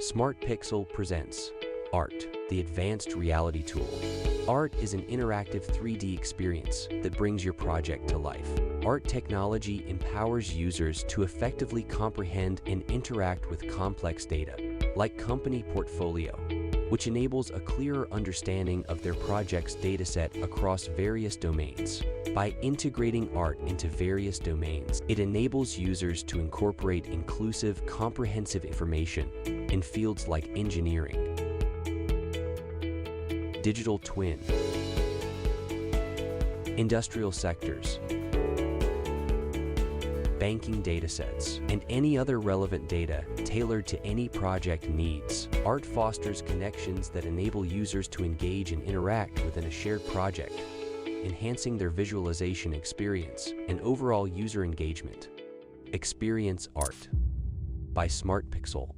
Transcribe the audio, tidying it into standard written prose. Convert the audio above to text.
SmartPixel presents A.R.T, the advanced reality tool. A.R.T is an interactive 3D experience that brings your project to life. A.R.T technology empowers users to effectively comprehend and interact with complex data, like company portfolio, which enables a clearer understanding of their project's dataset across various domains. By integrating A.R.T into various domains, it enables users to incorporate inclusive, comprehensive information in fields like engineering, digital twin, industrial sectors, banking datasets, and any other relevant data tailored to any project needs. A.R.T fosters connections that enable users to engage and interact within a shared project, enhancing their visualization experience and overall user engagement. Experience A.R.T by SmartPixel.